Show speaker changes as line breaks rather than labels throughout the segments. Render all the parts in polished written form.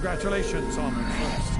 Congratulations, Armored First.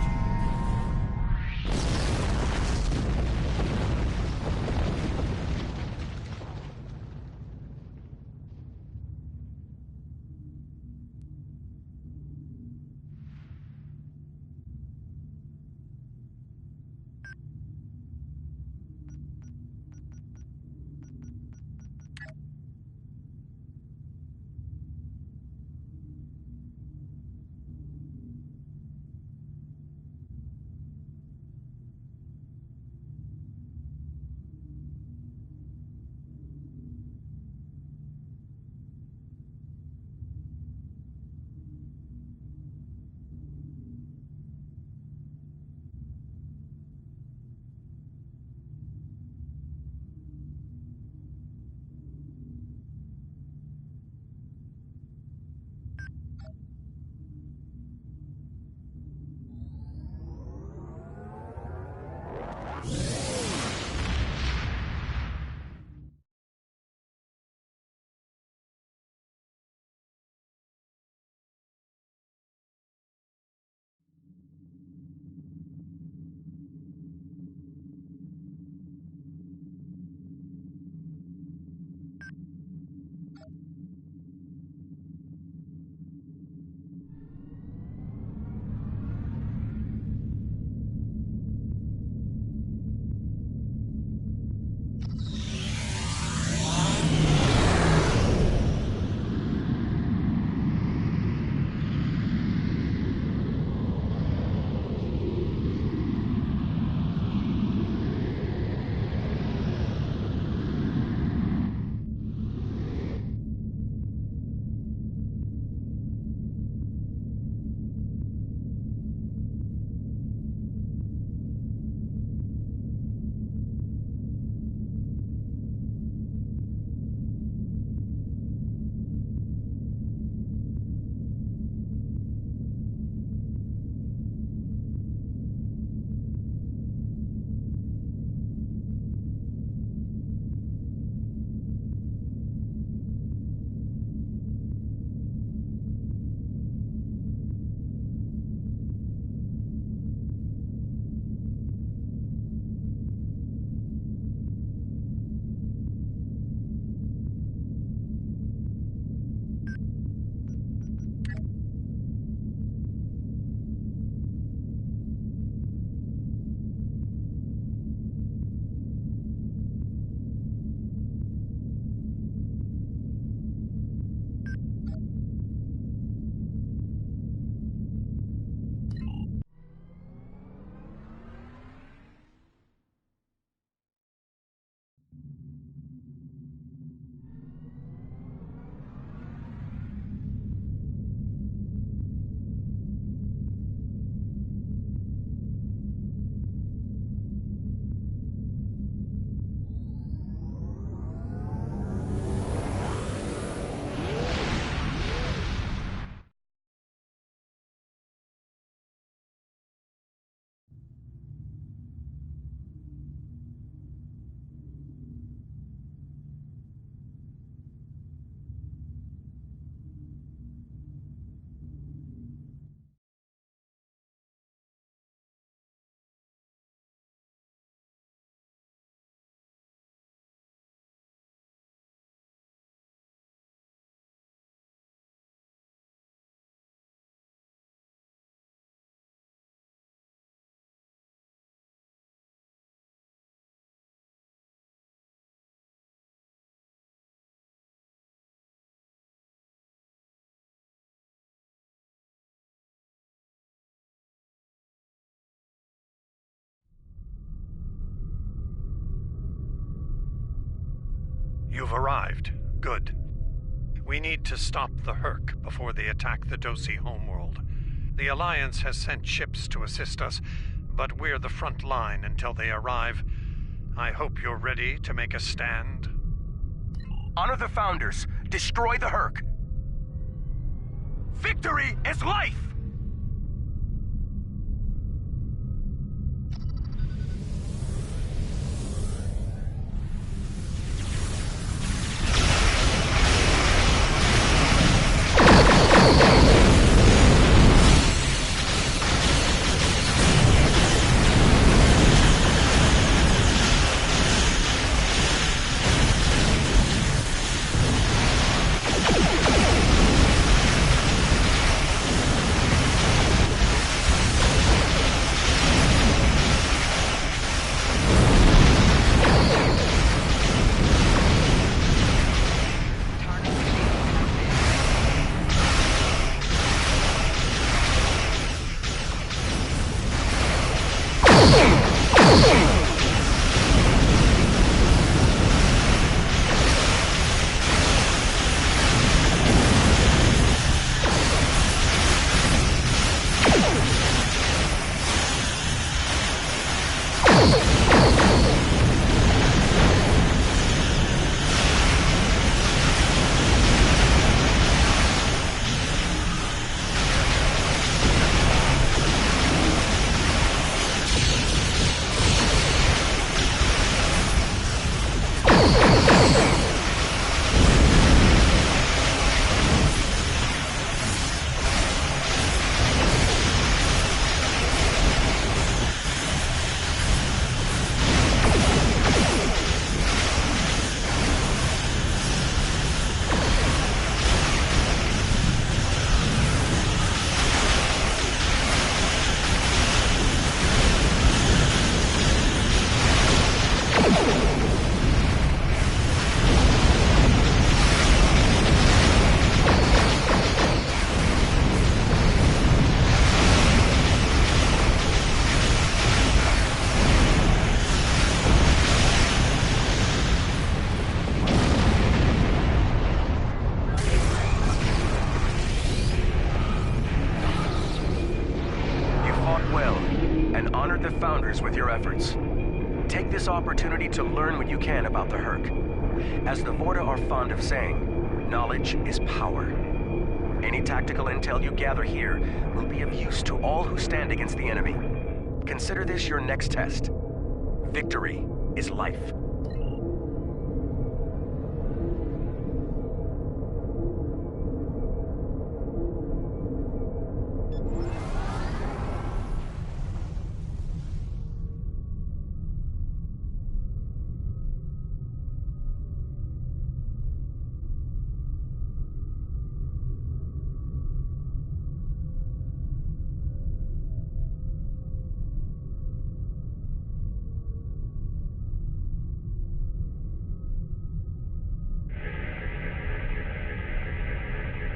You've arrived. Good. We need to stop the Hurk before they attack the Dosi homeworld. The Alliance has sent ships to assist us, but we're the front line until they arrive. I hope you're ready to make a stand.
Honor the Founders. Destroy the Hurk. Victory is life! the Founders with your efforts. Take this opportunity to learn what you can about the Herc. As the Vorta are fond of saying, knowledge is power. Any tactical intel you gather here will be of use to all who stand against the enemy. Consider this your next test. Victory is life.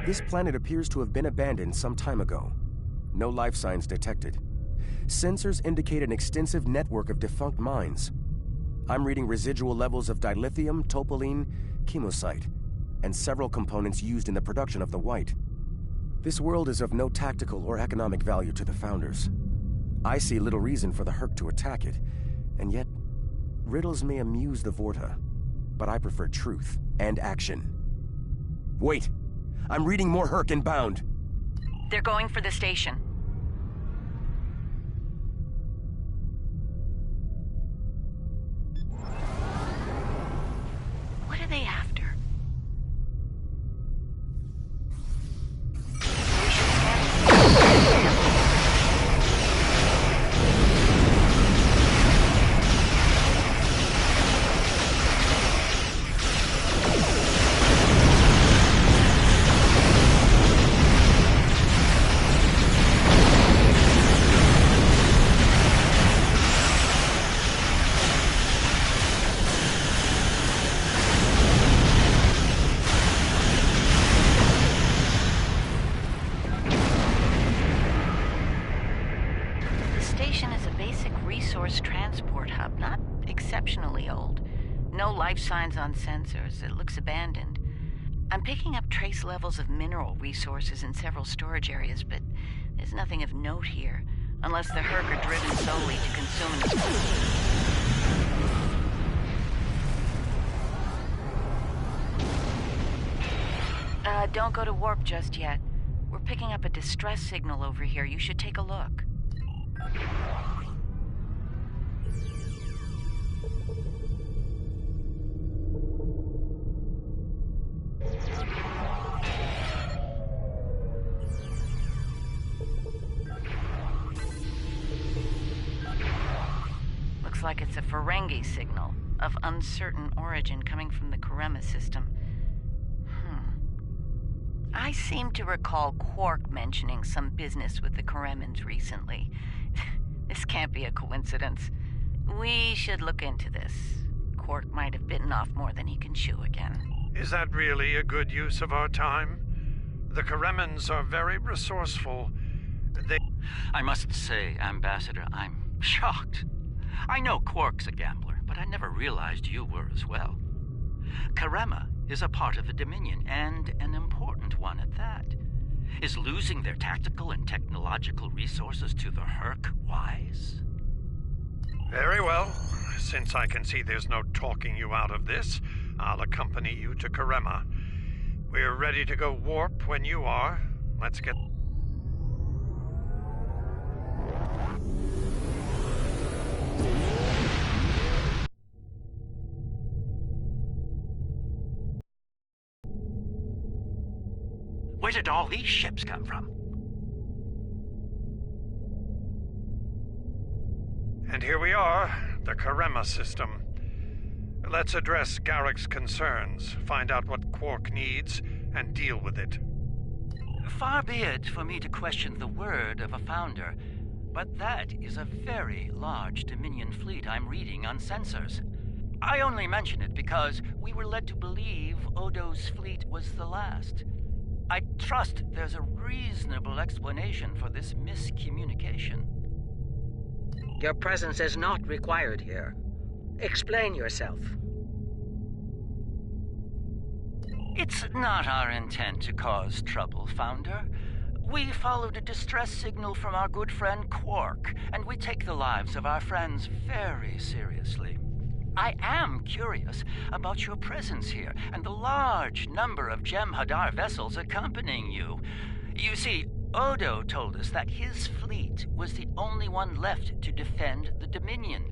This planet appears to have been abandoned some time ago. No life signs detected. Sensors indicate an extensive network of defunct mines. I'm reading residual levels of dilithium, topoline, chemosite, and several components used in the production of the white. This world is of no tactical or economic value to the Founders. I see little reason for the Herc to attack it, and yet, riddles may amuse the Vorta, but I prefer truth and action. Wait! I'm reading more Herc inbound.
They're going for the station. What are they after? Signs on sensors. It looks abandoned. I'm picking up trace levels of mineral resources in several storage areas, but there's nothing of note here, unless the Herc are driven solely to consume don't go to warp just yet. We're picking up a distress signal over here. You should take a look. Like it's a Ferengi signal of uncertain origin coming from the Karema system. I seem to recall Quark mentioning some business with the Karemans recently. This can't be a coincidence. We should look into this. Quark might have bitten off more than he can chew again.
Is that really a good use of our time? The Karemans are very resourceful.
I must say, Ambassador, I'm shocked. I know Quark's a gambler, but I never realized you were as well. Karema is a part of the Dominion, and an important one at that. Is losing their tactical and technological resources to the Herc wise?
Very well. Since I can see there's no talking you out of this, I'll accompany you to Karema. We're ready to go warp when you are. Let's get...
Where did all these ships come from?
And here we are, the Karema system. Let's address Garrick's concerns, find out what Quark needs, and deal with it.
Far be it for me to question the word of a founder, but that is a very large Dominion fleet I'm reading on sensors. I only mention it because we were led to believe Odo's fleet was the last. I trust there's a reasonable explanation for this miscommunication.
Your presence is not required here. Explain yourself.
It's not our intent to cause trouble, Founder. We followed a distress signal from our good friend Quark, and we take the lives of our friends very seriously. I am curious about your presence here and the large number of Jem'Hadar vessels accompanying you. You see, Odo told us that his fleet was the only one left to defend the Dominion.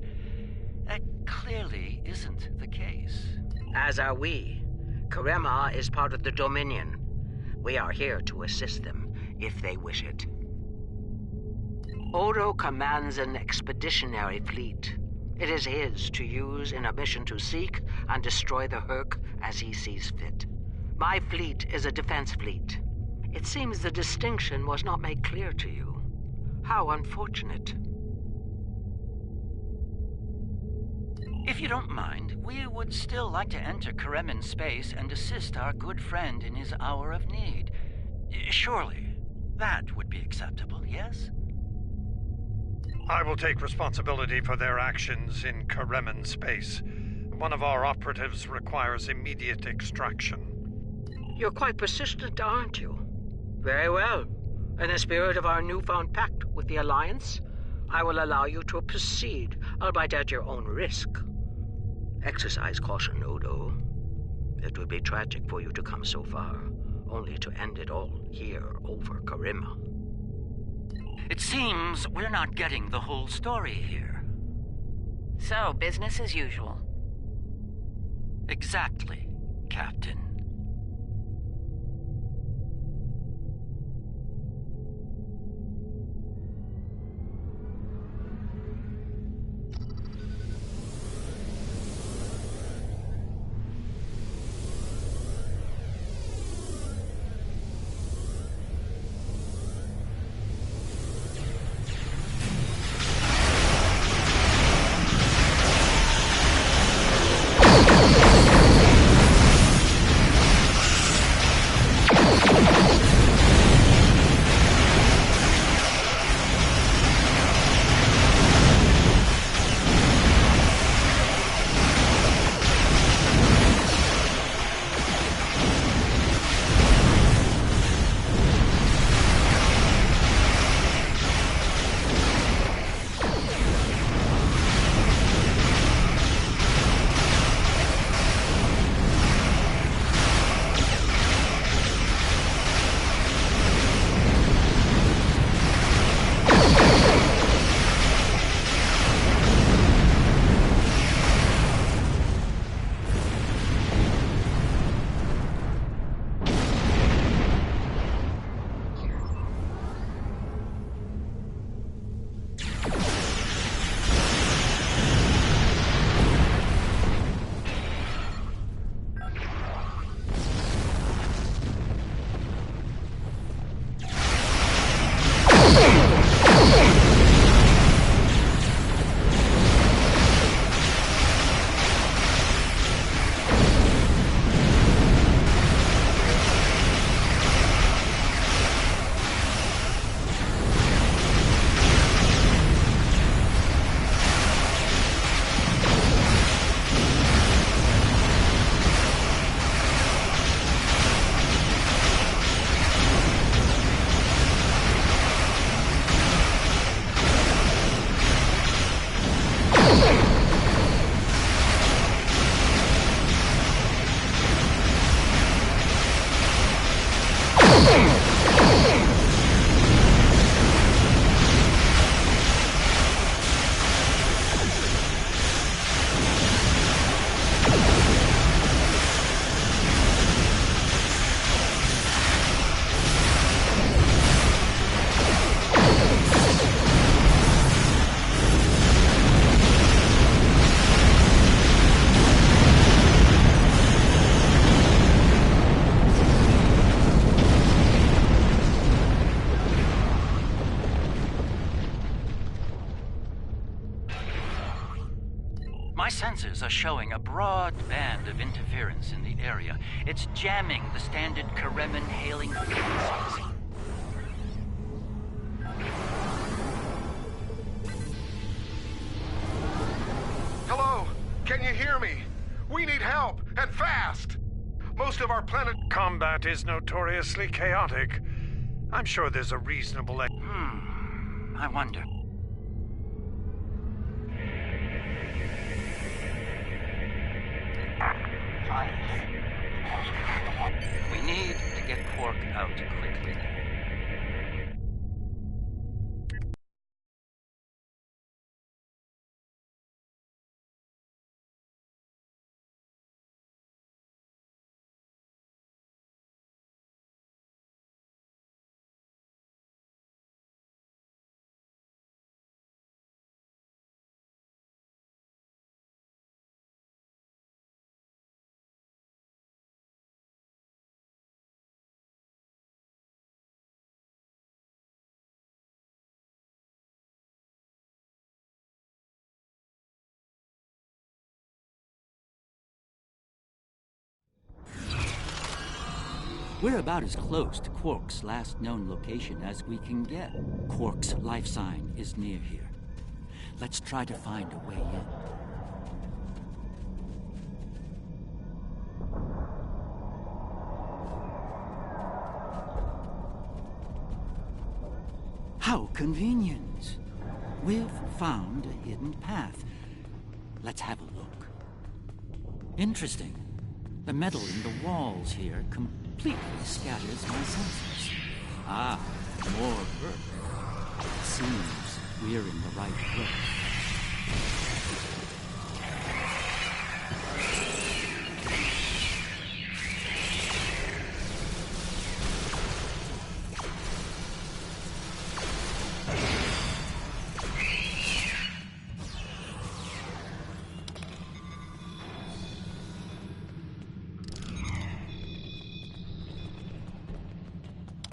That clearly isn't the case.
As are we. Karema is part of the Dominion. We are here to assist them, if they wish it. Odo commands an expeditionary fleet. It is his to use in a mission to seek and destroy the Hurk as he sees fit. My fleet is a defense fleet. It seems the distinction was not made clear to you. How unfortunate.
If you don't mind, we would still like to enter Karemin space and assist our good friend in his hour of need. Surely, that would be acceptable, yes?
I will take responsibility for their actions in Karemin space. One of our operatives requires immediate extraction.
You're quite persistent, aren't you? Very well. In the spirit of our newfound pact with the Alliance, I will allow you to proceed, albeit at your own risk. Exercise caution, Odo. It would be tragic for you to come so far, only to end it all here over Karema.
It seems we're not getting the whole story here.
So, business as usual.
Exactly, Captain. My sensors are showing a broad band of interference in the area. It's jamming the standard Karemin hailing frequencies.
Hello? Can you hear me? We need help, and fast! Most of our planet...
Combat is notoriously chaotic. I'm sure there's a reasonable...
I wonder. We need to get Quark out quickly.
We're about as close to Quark's last known location as we can get. Quark's life sign is near here. Let's try to find a way in. How convenient. We've found a hidden path. Let's have a look. Interesting. The metal in the walls here completely scatters my senses. Ah, more Earth. Seems we're in the right place.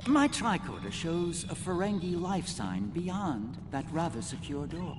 My tricorder shows a Ferengi life sign beyond that rather secure door.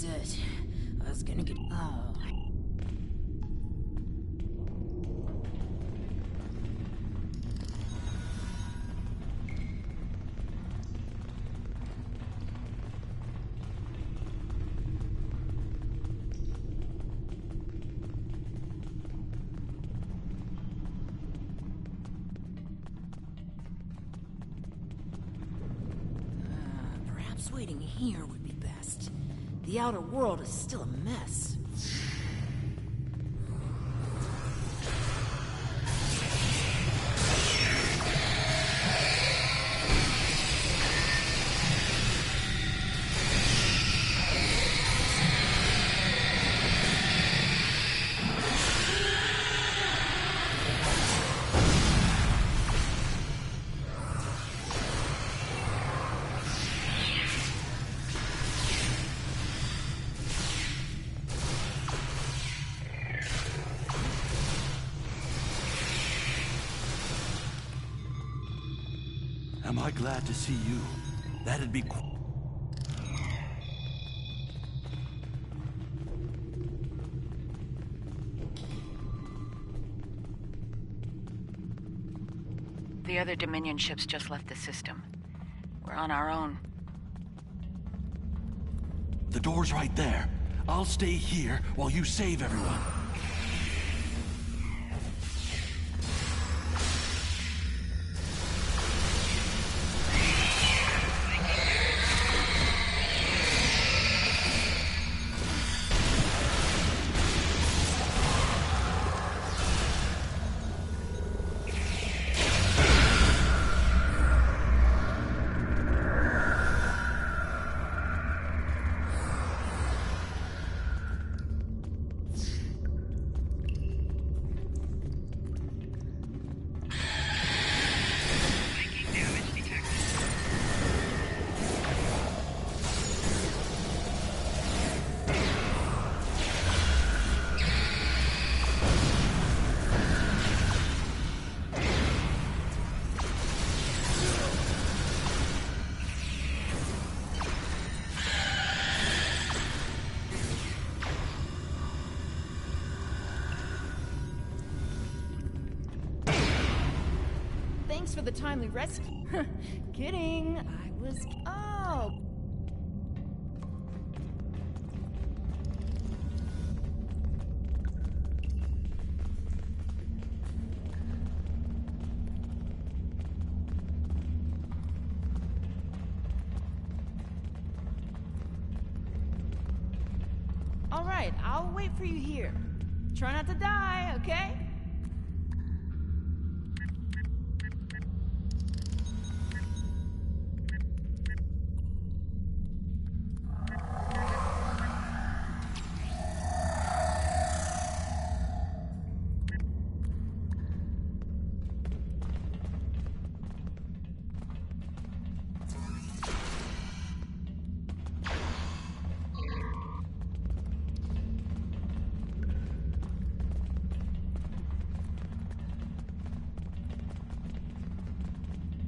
It. I was gonna get... Oh. Perhaps waiting here would be best. The outer world is still a mess.
Am I glad to see you? That'd be cool.
The other Dominion ships just left the system. We're on our own.
The door's right there. I'll stay here while you save everyone.
Thanks for the timely rescue. Kidding. I was... Oh. All right, I'll wait for you here. Try not to die, okay?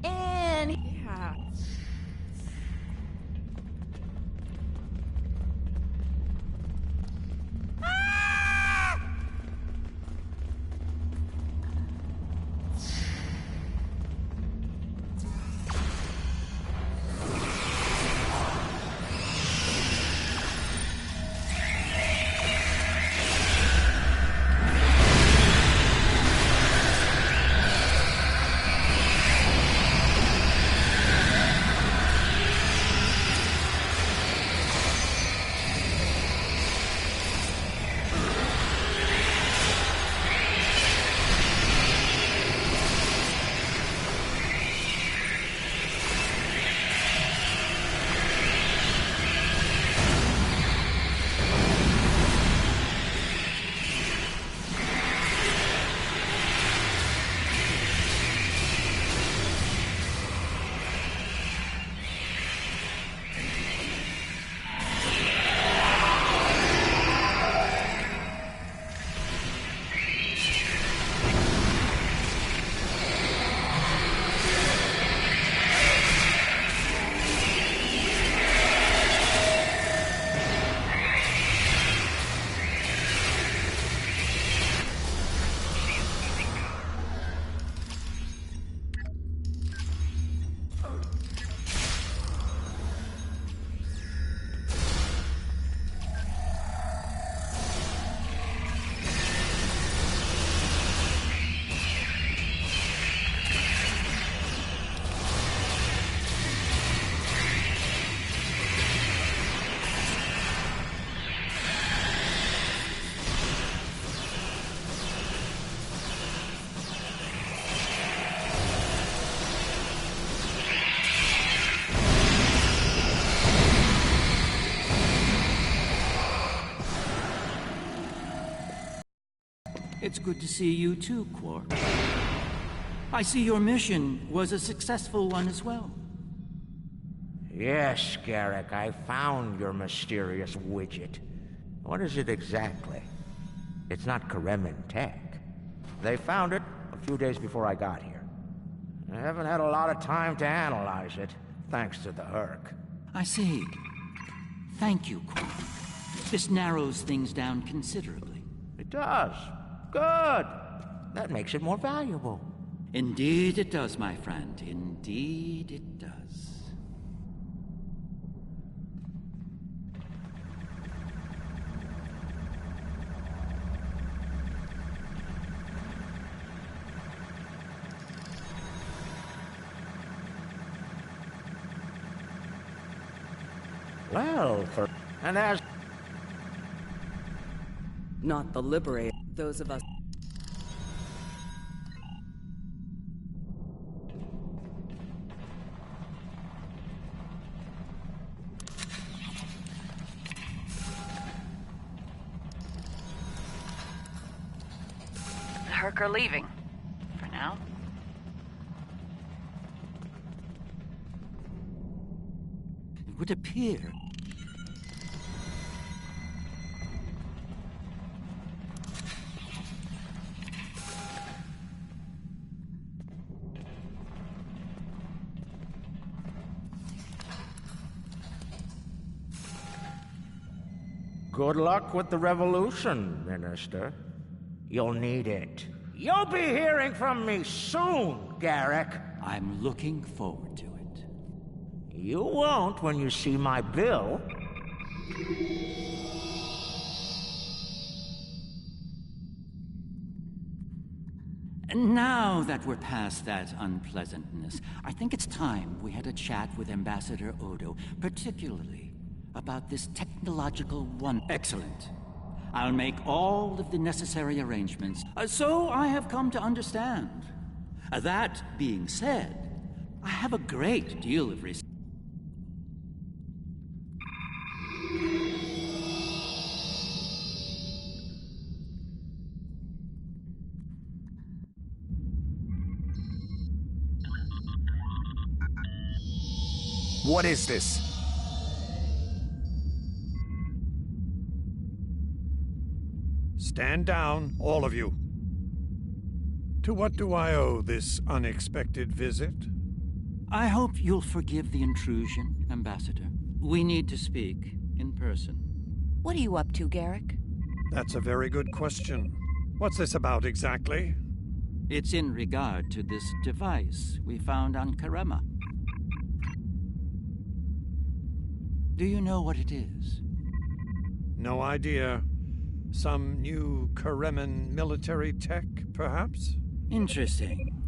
Yeah.
It's good to see you too, Quark. I see your mission was a successful one as well.
Yes, Garrick, I found your mysterious widget. What is it exactly? It's not Kremen tech. They found it a few days before I got here. I haven't had a lot of time to analyze it, thanks to the Herc.
I see. Thank you, Quark. This narrows things down considerably.
It does. Good. That makes it more valuable.
Indeed it does, my friend. Indeed it does.
Well, and as...
Not the Liberator. Those of us...
The Herc are leaving. For now.
It would appear...
Good luck with the revolution, Minister. You'll need it. You'll be hearing from me soon, Garrick.
I'm looking forward to it.
You won't when you see my bill.
And now that we're past that unpleasantness, I think it's time we had a chat with Ambassador Odo, particularly about this technological one. Excellent. I'll make all of the necessary arrangements, so I have come to understand. That being said, I have a great deal of respect.
What is this?
Stand down, all of you. To what do I owe this unexpected visit?
I hope you'll forgive the intrusion, Ambassador. We need to speak in person.
What are you up to, Garrick?
That's a very good question. What's this about exactly?
It's in regard to this device we found on Karema. Do you know what it is?
No idea. Some new Kareman military tech, perhaps?
Interesting.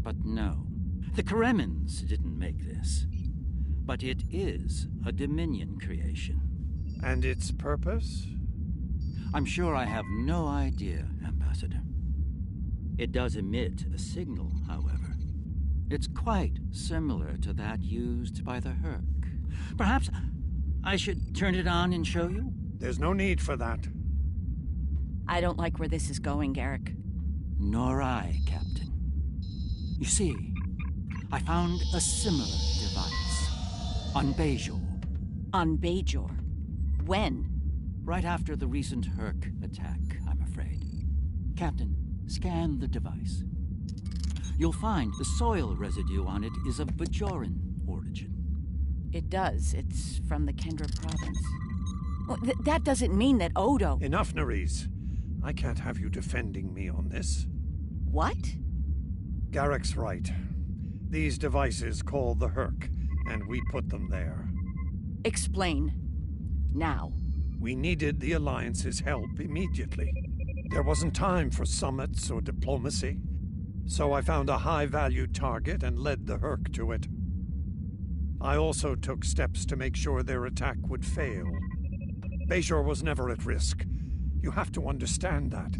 But no. The Karemans didn't make this. But it is a Dominion creation.
And its purpose?
I'm sure I have no idea, Ambassador. It does emit a signal, however. It's quite similar to that used by the Herc. Perhaps I should turn it on and show you?
There's no need for that.
I don't like where this is going, Garrick.
Nor I, Captain. You see, I found a similar device on Bajor.
On Bajor? When?
Right after the recent Herc attack, I'm afraid. Captain, scan the device. You'll find the soil residue on it is of Bajoran origin.
It does. It's from the Kendra province. Well, that doesn't mean that Odo...
Enough, Nerys. I can't have you defending me on this.
What?
Garrick's right. These devices call the Herc, and we put them there.
Explain. Now.
We needed the Alliance's help immediately. There wasn't time for summits or diplomacy. So I found a high-value target and led the Herc to it. I also took steps to make sure their attack would fail. Bajor was never at risk. You have to understand that.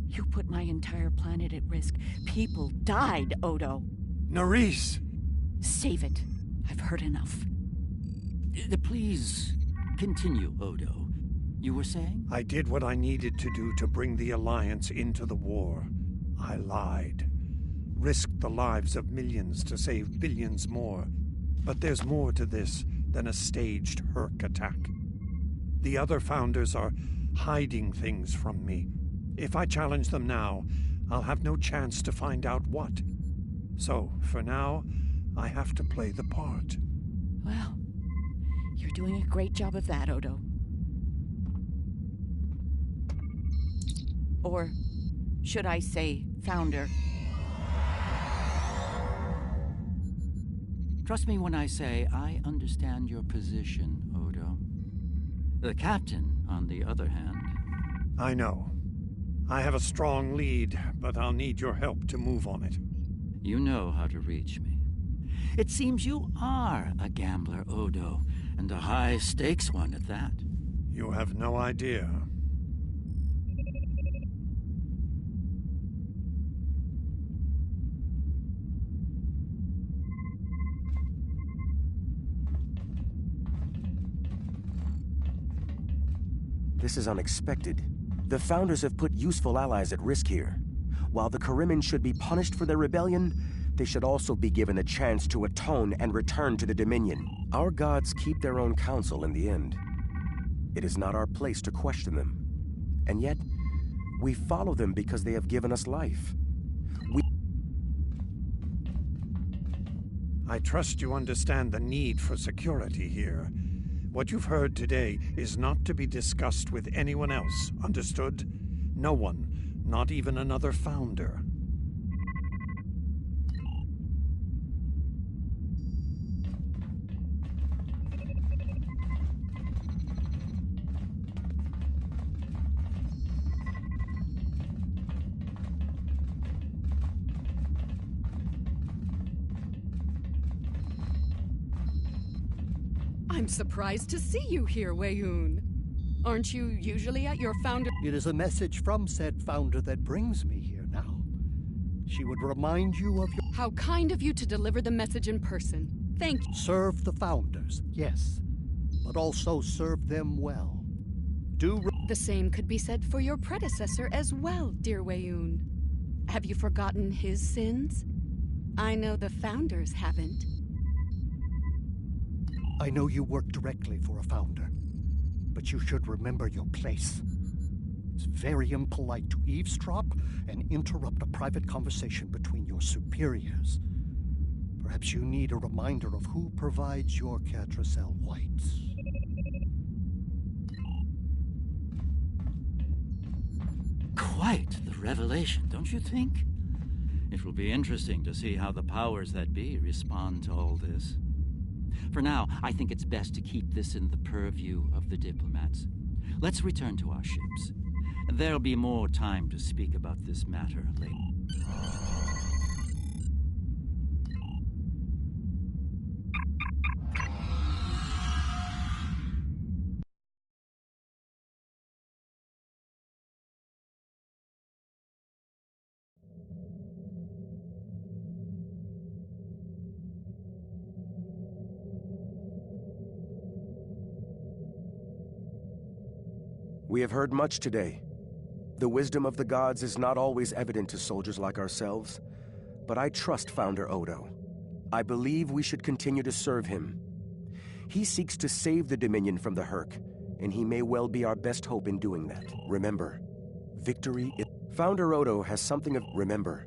You put my entire planet at risk. People died, Odo.
Nerys!
Save it. I've heard enough.
Please continue, Odo. You were saying?
I did what I needed to do to bring the Alliance into the war. I lied. Risked the lives of millions to save billions more. But there's more to this than a staged Herc attack. The other founders are hiding things from me. If I challenge them now, I'll have no chance to find out what. So, for now, I have to play the part.
Well, you're doing a great job of that, Odo. Or should I say, founder?
Trust me when I say I understand your position, Odo. The captain, on the other hand...
I know. I have a strong lead, but I'll need your help to move on it.
You know how to reach me. It seems you are a gambler, Odo, and a high-stakes one at that.
You have no idea.
This is unexpected. The Founders have put useful allies at risk here. While the Karemen should be punished for their rebellion, they should also be given a chance to atone and return to the Dominion. Our gods keep their own counsel in the end. It is not our place to question them. And yet, we follow them because they have given us life.
I trust you understand the need for security here. What you've heard today is not to be discussed with anyone else, understood? No one, Not even another founder.
I'm surprised to see you here, Weyoun. Aren't you usually at your founder?
It is a message from said founder that brings me here now. She would remind you of your...
How kind of you to deliver the message in person. Thank you.
Serve the founders, yes. But also serve them well.
The same could be said for your predecessor as well, dear Weyoun. Have you forgotten his sins? I know the founders haven't.
I know you work directly for a founder, but you should remember your place. It's very impolite to eavesdrop and interrupt a private conversation between your superiors. Perhaps you need a reminder of who provides your Catracel whites.
Quite the revelation, don't you think? It will be interesting to see how the powers that be respond to all this. For now, I think it's best to keep this in the purview of the diplomats. Let's return to our ships. There'll be more time to speak about this matter later.
We have heard much today. The wisdom of the gods is not always evident to soldiers like ourselves, but I trust Founder Odo. I believe we should continue to serve him. He seeks to save the Dominion from the Hurk, and he may well be our best hope in doing that. Remember, victory is... Founder Odo has something of... Remember,